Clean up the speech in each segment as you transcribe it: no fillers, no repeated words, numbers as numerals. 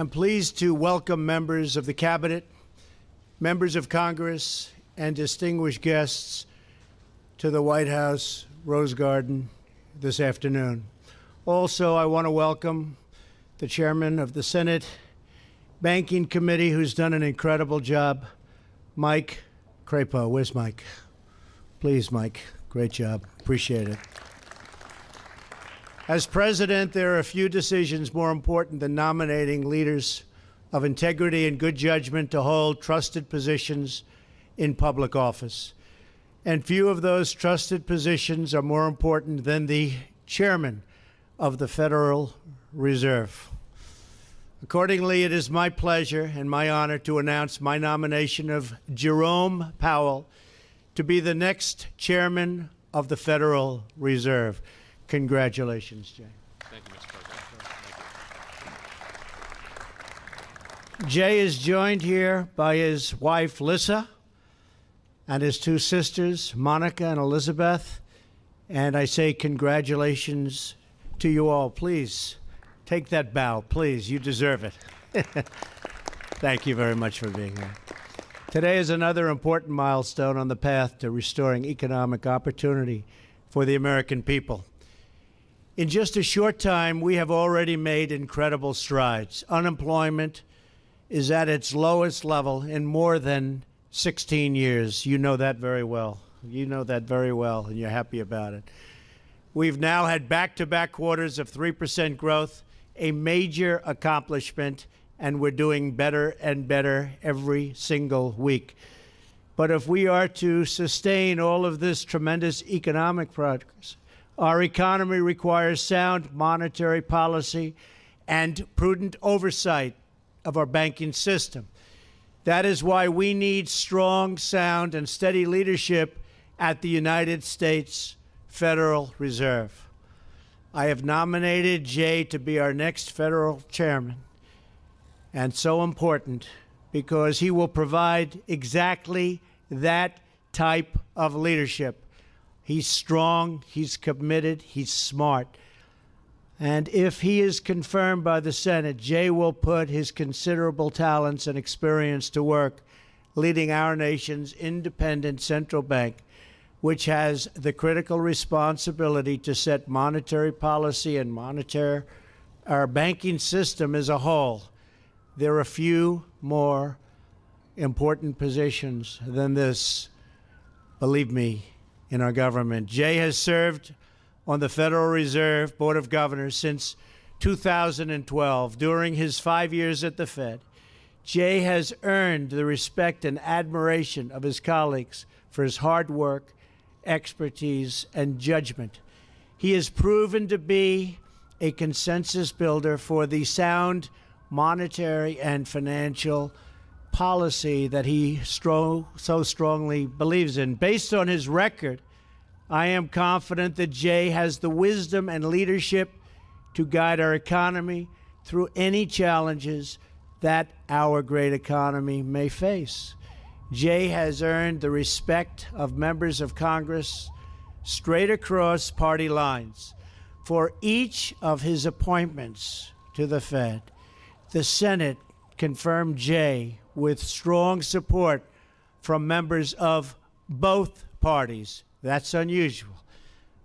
I'm pleased to welcome members of the Cabinet, members of Congress, and distinguished guests to the White House Rose Garden this afternoon. Also, I want to welcome the chairman of the Senate Banking Committee, who's done an incredible job, Mike Crapo. Where's Mike? Please, Mike. Great job. Appreciate it. As president, there are a few decisions more important than nominating leaders of integrity and good judgment to hold trusted positions in public office. And few of those trusted positions are more important than the chairman of the Federal Reserve. Accordingly, it is my pleasure and my honor to announce my nomination of Jerome Powell to be the next chairman of the Federal Reserve. Congratulations, Jay. Thank you, Mr. President. Thank you. Jay is joined here by his wife, Lissa, and his two sisters, Monica and Elizabeth. And I say congratulations to you all. Please take that bow, please. You deserve it. Thank you very much for being here. Today is another important milestone on the path to restoring economic opportunity for the American people. In just a short time, we have already made incredible strides. Unemployment is at its lowest level in more than 16 years. You know that very well. You know that very well, and you're happy about it. We've now had back-to-back quarters of 3% growth, a major accomplishment, and we're doing better and better every single week. But if we are to sustain all of this tremendous economic progress, our economy requires sound monetary policy and prudent oversight of our banking system. That is why we need strong, sound, and steady leadership at the United States Federal Reserve. I have nominated Jay to be our next federal chairman, and so important because he will provide exactly that type of leadership. He's strong, he's committed, he's smart. And if he is confirmed by the Senate, Jay will put his considerable talents and experience to work leading our nation's independent central bank, which has the critical responsibility to set monetary policy and monitor our banking system as a whole. There are few more important positions than this, believe me, in our government. Jay has served on the Federal Reserve Board of Governors since 2012. During his 5 years at the Fed, Jay has earned the respect and admiration of his colleagues for his hard work, expertise, and judgment. He has proven to be a consensus builder for the sound monetary and financial policy that he so strongly believes in. Based on his record, I am confident that Jay has the wisdom and leadership to guide our economy through any challenges that our great economy may face. Jay has earned the respect of members of Congress straight across party lines. For each of his appointments to the Fed, the Senate confirmed Jay with strong support from members of both parties. That's unusual.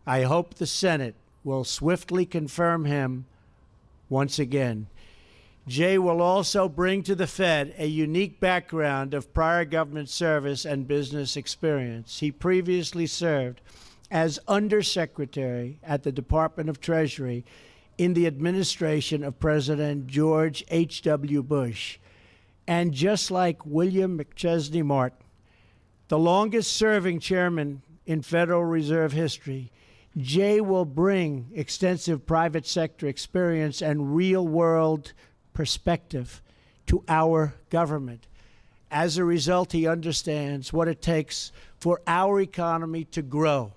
I hope the Senate will swiftly confirm him once again. Jay will also bring to the Fed a unique background of prior government service and business experience. He previously served as Undersecretary at the Department of Treasury in the administration of President George H.W. Bush. And just like William McChesney Martin, the longest-serving chairman in Federal Reserve history, Jay will bring extensive private sector experience and real-world perspective to our government. As a result, he understands what it takes for our economy to grow.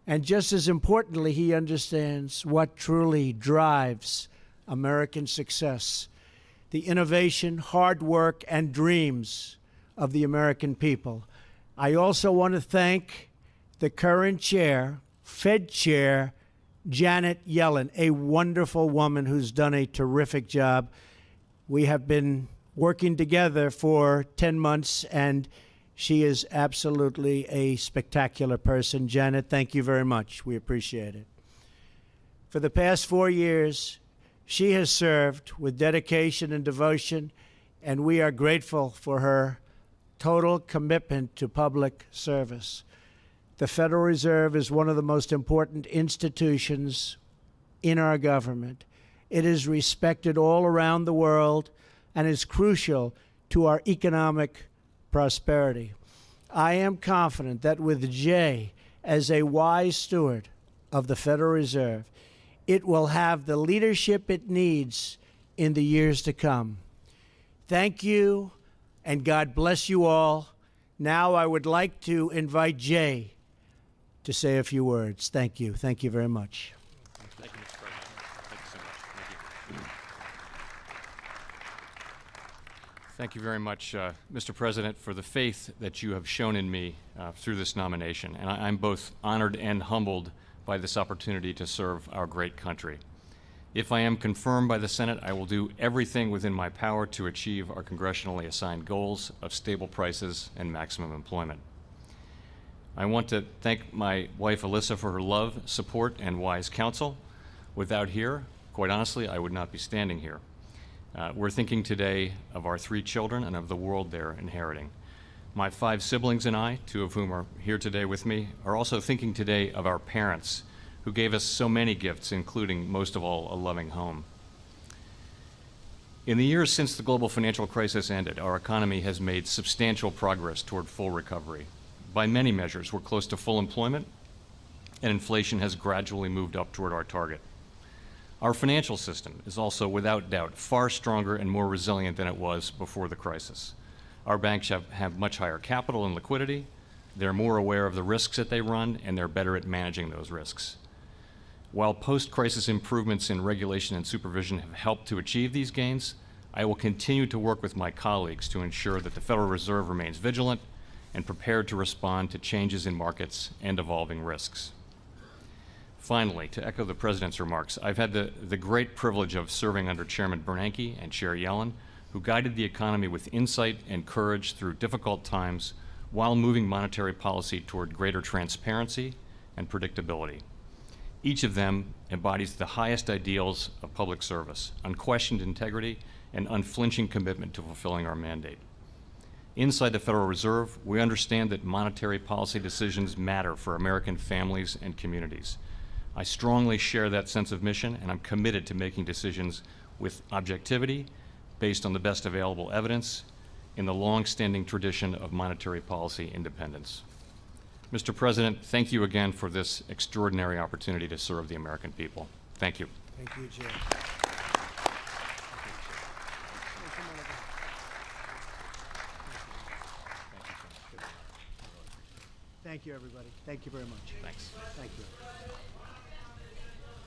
And just as importantly, he understands what truly drives American success: the innovation, hard work, and dreams of the American people. I also want to thank the current chair, Fed Chair Janet Yellen, a wonderful woman who's done a terrific job. We have been working together for 10 months, and she is absolutely a spectacular person. Janet, thank you very much. We appreciate it. For the past 4 years, she has served with dedication and devotion, and we are grateful for her total commitment to public service. The Federal Reserve is one of the most important institutions in our government. It is respected all around the world and is crucial to our economic prosperity. I am confident that with Jay as a wise steward of the Federal Reserve, it will have the leadership it needs in the years to come. Thank you, and God bless you all. Now I would like to invite Jay to say a few words. Thank you. Thank you very much. Thank you, Mr. President. Thank you so much. Thank you. Thank you very much, Mr. President, for the faith that you have shown in me through this nomination. And I'm both honored and humbled by this opportunity to serve our great country. If I am confirmed by the Senate, I will do everything within my power to achieve our congressionally assigned goals of stable prices and maximum employment. I want to thank my wife, Alyssa, for her love, support, and wise counsel. Without her, quite honestly, I would not be standing here. We're thinking today of our 3 children and of the world they're inheriting. My 5 siblings and I, 2 of whom are here today with me, are also thinking today of our parents, who gave us so many gifts, including, most of all, a loving home. In the years since the global financial crisis ended, our economy has made substantial progress toward full recovery. By many measures, we're close to full employment, and inflation has gradually moved up toward our target. Our financial system is also, without doubt, far stronger and more resilient than it was before the crisis. Our banks have much higher capital and liquidity. They're more aware of the risks that they run, and they're better at managing those risks. While post-crisis improvements in regulation and supervision have helped to achieve these gains, I will continue to work with my colleagues to ensure that the Federal Reserve remains vigilant and prepared to respond to changes in markets and evolving risks. Finally, to echo the President's remarks, I've had the great privilege of serving under Chairman Bernanke and Chair Yellen, who guided the economy with insight and courage through difficult times while moving monetary policy toward greater transparency and predictability. Each of them embodies the highest ideals of public service, unquestioned integrity, and unflinching commitment to fulfilling our mandate. Inside the Federal Reserve, we understand that monetary policy decisions matter for American families and communities. I strongly share that sense of mission, and I'm committed to making decisions with objectivity, based on the best available evidence, in the long-standing tradition of monetary policy independence. Mr. President, thank you again for this extraordinary opportunity to serve the American people. Thank you. Thank you, Jay. Thank you, everybody. Thank you very much. Thanks. Thank you.